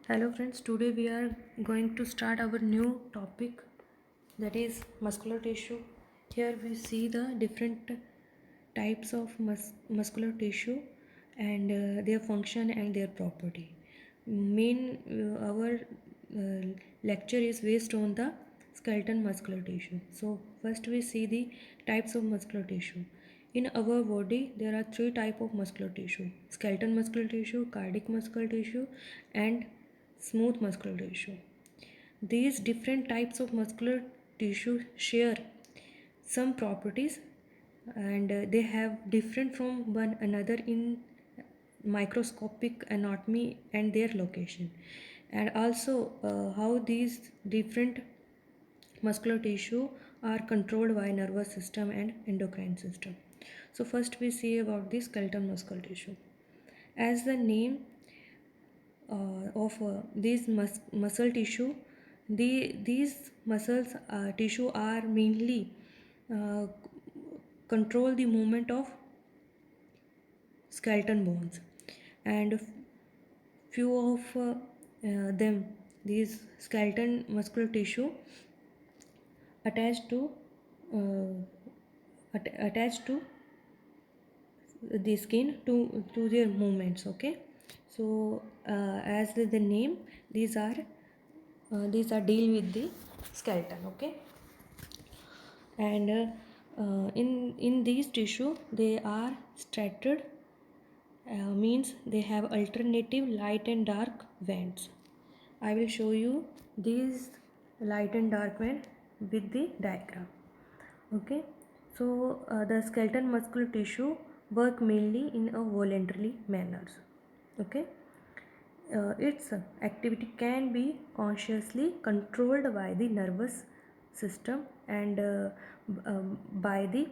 Hello friends, today we are going to start our new topic, that is muscular tissue. Here we see the different types of muscular tissue and their function and their property. Main our lecture is based on the skeletal muscular tissue. So first we see the types of muscular tissue. In our body there are three types of muscular tissue: skeletal muscular tissue, cardiac muscular tissue, and smooth muscular tissue. These different types of muscular tissue share some properties, and they have different from one another in microscopic anatomy and their location, and also how these different muscular tissue are controlled by nervous system and endocrine system. So first we see about the skeletal muscular tissue. As the name of these muscle tissue, these muscles tissue are mainly uh, control the movement of skeleton bones, and few of them, these skeleton muscular tissue attached to uh, attached to the skin to their movements. Okay, so as the name, these are deal with the skeleton. Okay, and in these tissue they are stratified, means they have alternative light and dark bands. I will show you these light and dark band with the diagram. Okay, so the skeletal muscular tissue work mainly in a voluntary manner. Okay, its activity can be consciously controlled by the nervous system and by the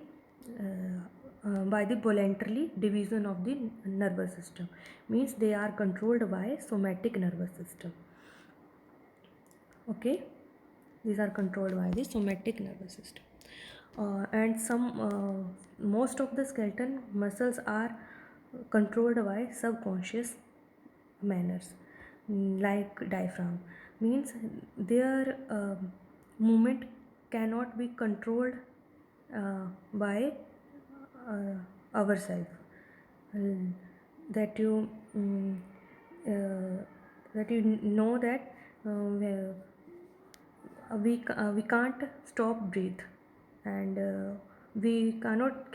voluntary division of the nervous system, means they are controlled by somatic nervous system. Okay, these are controlled by the somatic nervous system, and some most of the skeleton muscles are controlled by subconscious manners, like diaphragm, means their movement cannot be controlled by ourselves. uh, that you uh, that you know that we can't stop breathe, and we cannot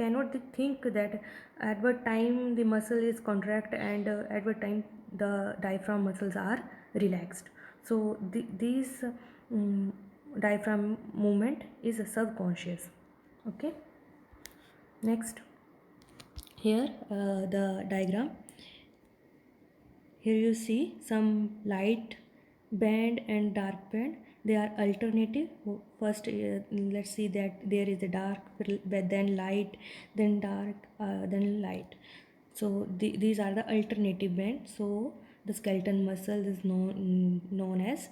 think that at what time the muscle is contract and at what time the diaphragm muscles are relaxed. So these diaphragm movement is subconscious. Okay, next, here the diagram. Here you see some light band and dark band. They are alternative. First, let's see that there is a dark, then light, then dark, then light. So these are the alternative bands. So the skeleton muscle is known as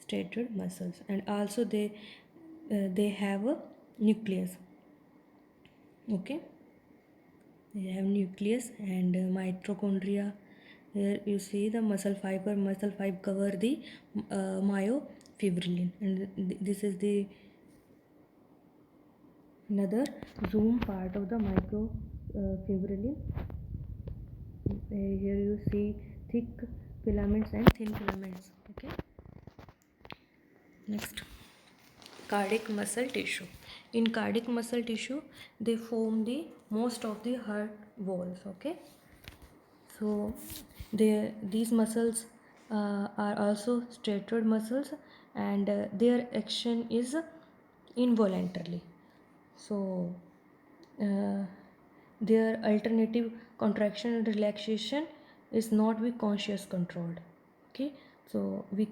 striated muscles, and also they have a nucleus. Okay, they have nucleus and mitochondria. Here you see the muscle fiber cover the myofibrillin, and this is the another zoom part of the microfibrillin. Here you see thick filaments and thin filaments. Okay, next, cardiac muscle tissue. In cardiac muscle tissue, they form the most of the heart walls. Okay, so these muscles are also striated muscles, and their action is involuntarily. So uh, their alternative contraction and relaxation is not be conscious controlled. Okay, so we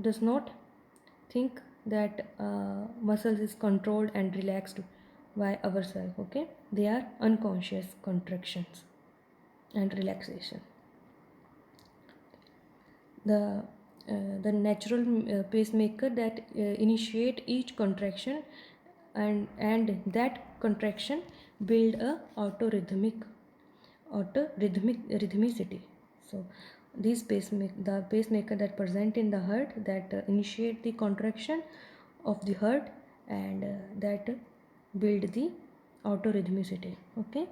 does not think that muscles is controlled and relaxed by ourselves. Okay, they are unconscious contractions and relaxation. The natural pacemaker that initiate each contraction, and that contraction build a rhythmicity. So these the pacemaker that present in the heart that initiate the contraction of the heart and that build the autorhythmicity. Okay.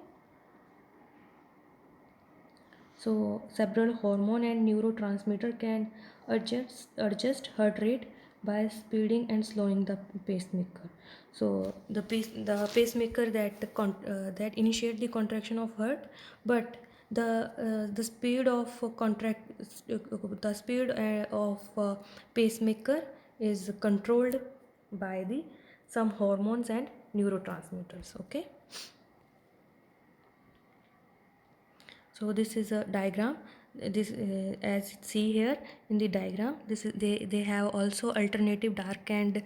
So several hormone and neurotransmitter can adjust heart rate by speeding and slowing the pacemaker. So the pacemaker that that initiate the contraction of heart, but the speed of the speed of pacemaker is controlled by the some hormones and neurotransmitters. Okay. So this is a diagram. This as see here in the diagram, this is they have also alternative dark and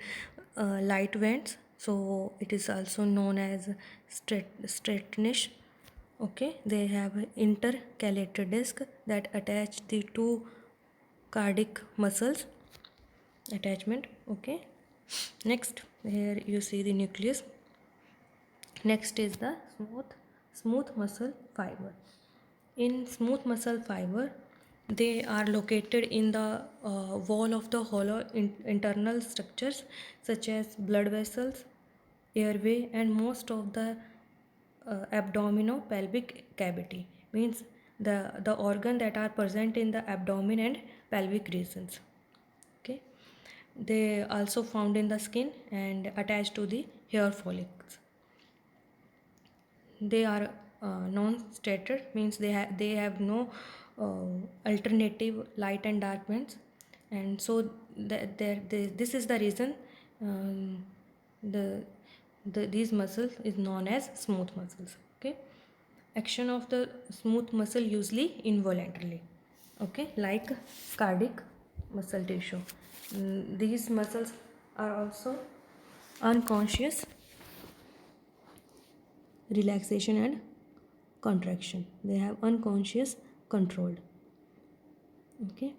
light vents, so it is also known as straightness. Okay, they have intercalated disc that attach the two cardiac muscles attachment. Okay, next here you see the nucleus. Next is the smooth muscle fiber. In smooth muscle fiber, they are located in the wall of the hollow internal structures such as blood vessels, airway, and most of the abdominopelvic cavity. Means the organ that are present in the abdomen and pelvic regions. Okay, they also found in the skin and attached to the hair follicles. They are non-stated, means they have no alternative light and dark bands, and so this is the reason um, the these muscles is known as smooth muscles. Okay, action of the smooth muscle usually involuntarily. Okay, like cardiac muscle tissue. These muscles are also unconscious relaxation and contraction. They have unconscious controlled. Okay,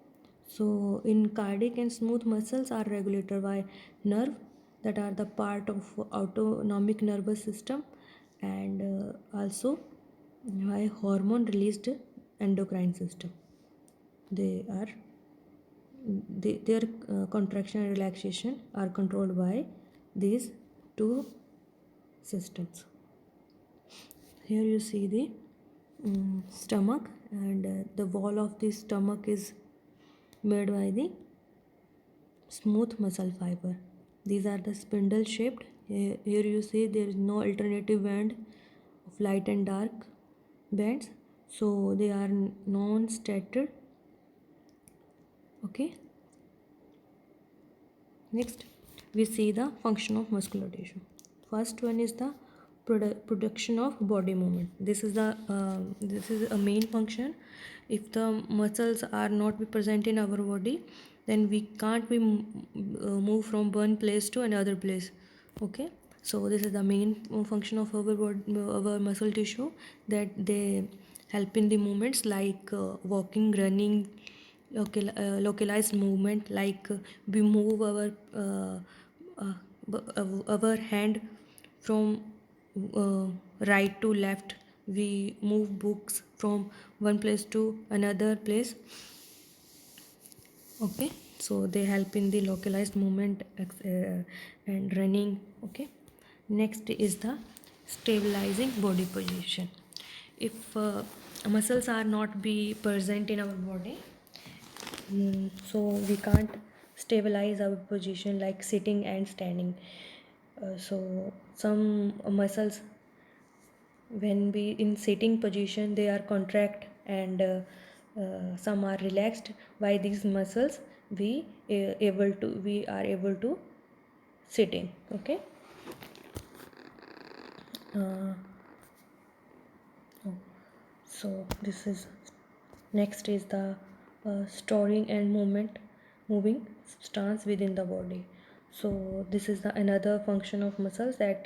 so in cardiac and smooth muscles are regulated by nerve that are the part of autonomic nervous system, and also by hormone released endocrine system. They are their contraction and relaxation are controlled by these two systems. Here you see the stomach, and the wall of the stomach is made by the smooth muscle fiber. These are the spindle shaped. Here you see there is no alternative band of light and dark bands, so they are non-stated. Okay, next we see the function of muscular tissue. First one is the production of body movement. This is a main function. If the muscles are not be present in our body, then we can't be move from one place to another place. Okay, so this is the main function of our muscle tissue, that they help in the movements like walking, running, localized movement, like we move our hand from uh, right to left, we move books from one place to another place. Okay, so they help in the localized movement and running. Okay, next is the stabilizing body position. If muscles are not be present in our body, so we can't stabilize our position like sitting and standing. So some muscles, when we in sitting position, they are contract, and some are relaxed. By these muscles we are able to sitting. Okay, uh, oh, so this is next is the storing and moving stance within the body. So this is the another function of muscles that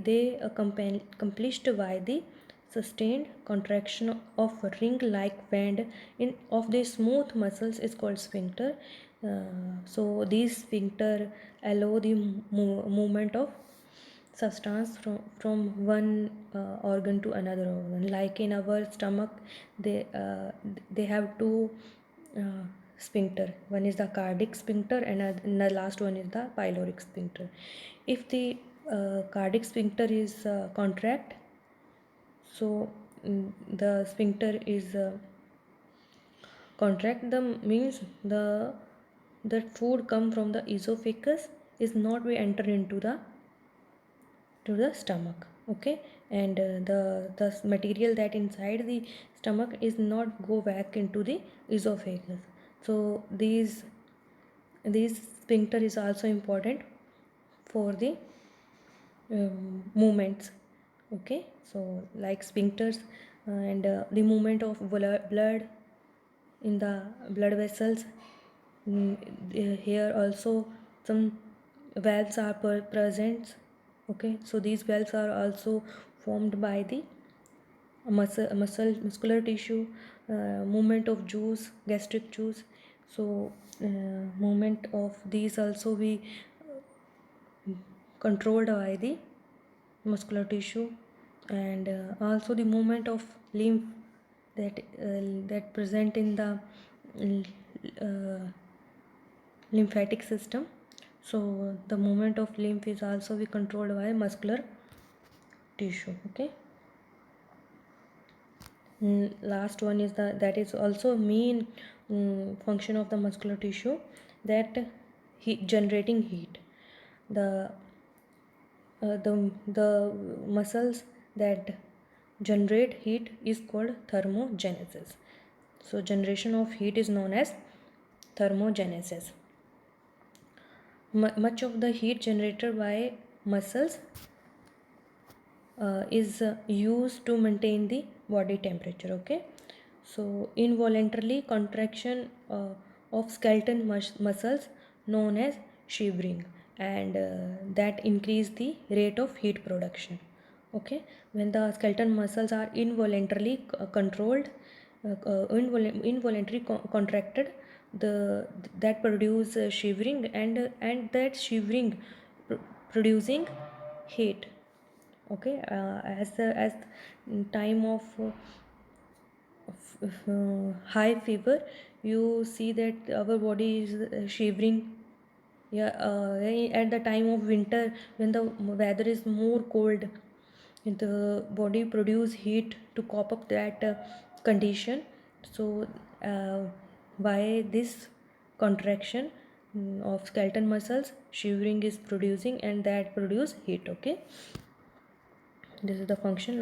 they accomplished by the sustained contraction of ring like band in of the smooth muscles is called sphincter. So these sphincter allow the movement of substance from one organ to another organ. Like in our stomach, they have two sphincter. One is the cardiac sphincter, and the last one is the pyloric sphincter. If the cardiac sphincter is contract, so the sphincter is contract, the means the food come from the esophagus is not be enter into the stomach. Okay, and the material that inside the stomach is not go back into the esophagus. So these sphincter is also important for the movements. Okay, so like sphincters and the movement of blood in the blood vessels. Here also some valves are present. Okay, so these valves are also formed by the muscular tissue, movement of juice, gastric juice. So movement of these also be controlled by the muscular tissue, and also the movement of lymph that present in the uh, lymphatic system. So the movement of lymph is also be controlled by muscular tissue. Okay, last one is that is also main function of the muscular tissue, that heat, generating heat. The uh, the the muscles that generate heat is called thermogenesis. So generation of heat is known as thermogenesis. Much of the heat generated by muscles is used to maintain the body temperature. Okay, so involuntarily contraction of skeleton muscles known as shivering, and that increase the rate of heat production. Okay, when the skeleton muscles are involuntarily controlled, involuntarily contracted, the that produce shivering, and that shivering producing heat. Okay, as time of high fever, you see that our body is shivering. Yeah, at the time of winter, when the weather is more cold, the body produce heat to cope up that condition. So by this contraction of skeleton muscles, shivering is producing, and that produce heat. Okay, this is the function.